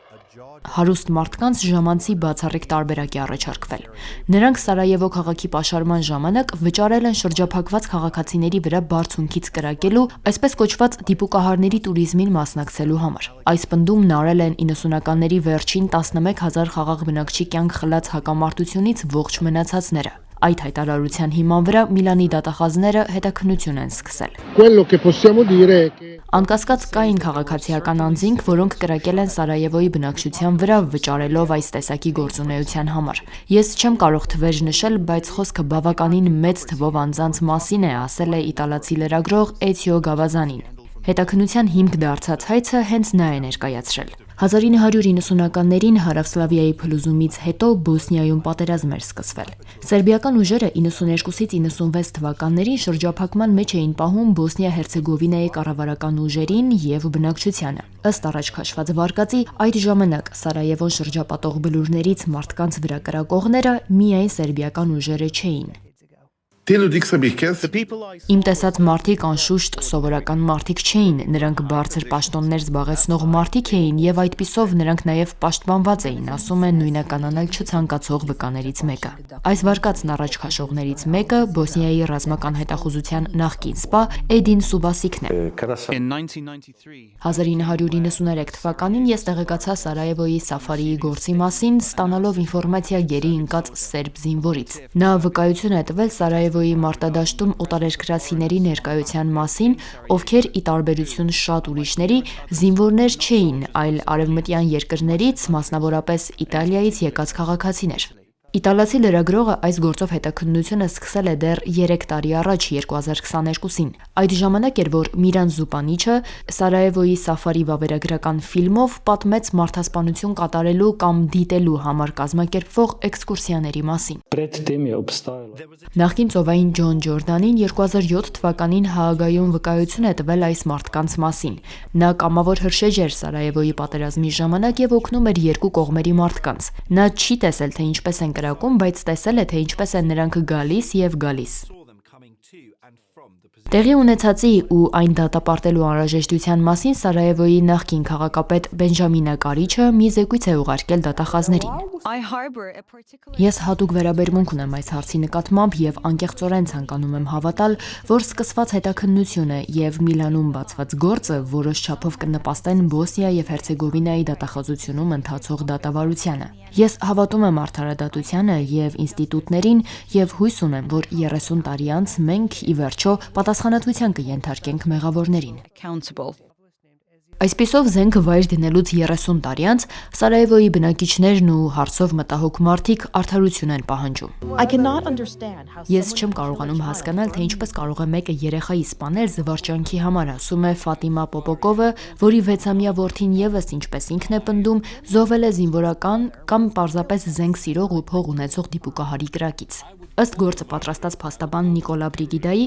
Հարուստ մարդկանց ժամանցի բացառիկ տարբերակ է առաջարկվել։ Նրանք Սարայևո քաղաքի պաշարման ժամանակ վճարել են շրջափակված քաղաքացիների վրա բարձունքից կրակելու, այսպես կոչված դիպուկահարների տուրիզմին մասնակցելու համար։ Այս պնդումն արել են 90-ականների վերջին 11,000 խաղաղ բնակչի կյանք խլած հակամարտությունից ողջ մնացածները։ Այդ հայտարարության հիման վրա Միլանի դատախազները հետաքննություն են սկսել։ Անկասկած կային քաղաքացիական անձինք, որոնք կրակել են Սարայևոյի բնակչության վրա վճարելով այս տեսակի գործունեության համար։ Ես չեմ կարող թվեր նշել, բայց խոսքը բավականին մեծ թվով անձանց մասին է, ասել է իտալացի լրագրող Էցիո Գավազանին։ Հետաքննության հիմք դարձած հայցը հենց նա է ներկայացրել։ 1990-ականներին Հարավսլավիայի փլուզումից հետո Բոսնիայում պատերազմ էր սկսվել։ Սերբիական ուժերը 92-ից 96 թվականներին շրջափակման մեջ էին պահում Բոսնիա-Հերցեգովինայի կառավարական ուժերին եւ բնակչությանը։ Ըստ առաջ քաշված վարկածի, այդ ժամանակ Սարայևոն շրջապատող բլուրներից մարդկանց վրա կրակողները միայն սերբիական ուժերը չէին։ Իմ տեսած մարդիկ անշուշտ սովորական մարդիկ չէին, նրանք բարձր պաշտոններ զբաղեցնող մարդիկ էին եւ այդպիսով նրանք նաեւ պաշտպանված էին, ասում է նույնականանալ չցանկացող վկաներից մեկը։ Այս վարկածն առաջ քաշողներից մեկը Բոսնիայի ռազմական հետախուզության նախկին սպա Էդին Սուբասիկն է։ 1993 թվականին ես տեղեկացա Սարայևոյի Սաֆարիի գործի մասին, ստանալով ինֆորմացիա գերի ընկած սերբ զինվորից։ Նա վկայություն է տվել Սարայևոյի մարտադաշտում օտարերկրացիների ներկայության մասին, ովքեր ի տարբերություն շատ ուրիշների զինվորներ չէին, այլ արևմտյան երկրներից, մասնավորապես Իտալիայից եկած քաղաքացիներ։ Իտալացի լրագրողը այս գործով հետաքննությունը սկսել է դեռ 3 տարի առաջ 2022-ին։ Այդ ժամանակ էր, որ Միրան Զուպանիչը Սարայևոյի Սաֆարի վավերագրական ֆիլմով պատմեց մարդասպանություն կատարելու կամ դիտելու համար կազմակերպվող էքսկուրսիաների մասին։ Նախկին ծովային Ջոն Ջորդանին 2007 թվականին Հաագայում վկայություն է տվել այս մարդկանց մասին։ Նա կամավոր հրշեջ էր Սարայևոյի պատերազմի ժամանակ եւ օգնում էր երկու կողմերի մարդկանց։ Նա չի տեսել, թե ինչպես են կրակում, բայց տեսել է, թե ինչպես են նրանք գալիս եւ գալիս։ Տեղի ունեցածի ու այն դատապարտելու անհրաժեշտության մասին Սարայևոյի նախկին քաղաքապետ Բենջամինա Կարիչը մի զեկույց է ուղարկել դատախազներին։ Ես հատուկ վերաբերմունք ունեմ այս հարցի նկատմամբ եւ անկեղծորեն ցանկանում եմ հավատալ, որ սկսված հետաքննությունը եւ Միլանում բացված գործը որոշ չափով կնպաստեն Բոսնիա եւ Հերցեգովինայի դատախազությունում ընթացող դատավարությանը։ Ես հավատում եմ արդարադատությանը եւ ինստիտուտներին եւ հույս ունեմ, որ 30 տարի անց մենք ի վերջո պատասխանատվության կենթարկենք մեղավորներին։ Այսպիսով զենքը վայր դնելուց 30 տարի անց Սարայևոյի բնակիչներն ու հարցով մտահոգ մարդիկ արդարություն են պահանջում։ Ես չեմ կարողանում հասկանալ, թե ինչպես կարող է մեկը երեխայի սպանել զվարճանքի համար, ասում է Ֆատիմա Պոպոկովը, որի 6-ամյա որդին եւս, ինչպես ինքն է պնդում, զոհվել է զինվորական կամ պարզապես զենք սիրող ու փող ունեցող դիպուկահարի կրակից։ Ըստ գործը պատրաստած փաստաբան Նիկոլա Բրիգիդայի,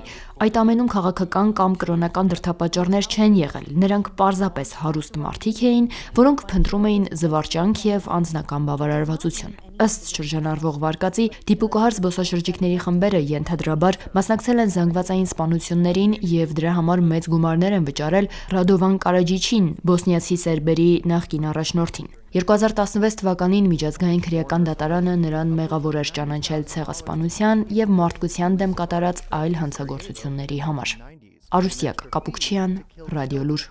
այդ ամենում քաղաքական կամ կրոնական դրդապատճառներ չեն եղել։ Նրանք պարզապես հարուստ մարդիկ էին, որոնք փնտրում էին զվարճանք եւ անձնական բավարարվածություն։ Ըստ շրջանառվող վարկածի, դիպուկահար զբոսաշրջիկների խմբերը ենթադրաբար մասնակցել են զանգվածային սպանություններին եւ դրա համար մեծ գումարներ են վճարել Ռադովան Կարաջիչին, բոսնիացի սերբերի նախկին առաջնորդին։ 2016 թվականին միջազգային քրեական դատարանը նրան մեղավոր էր ճանաչել ցեղասպանության եւ մարդկության դեմ կատարած այլ հանցագործությունների համար։ Արուսյակ Կապուկչյան, Ռադիոլուր։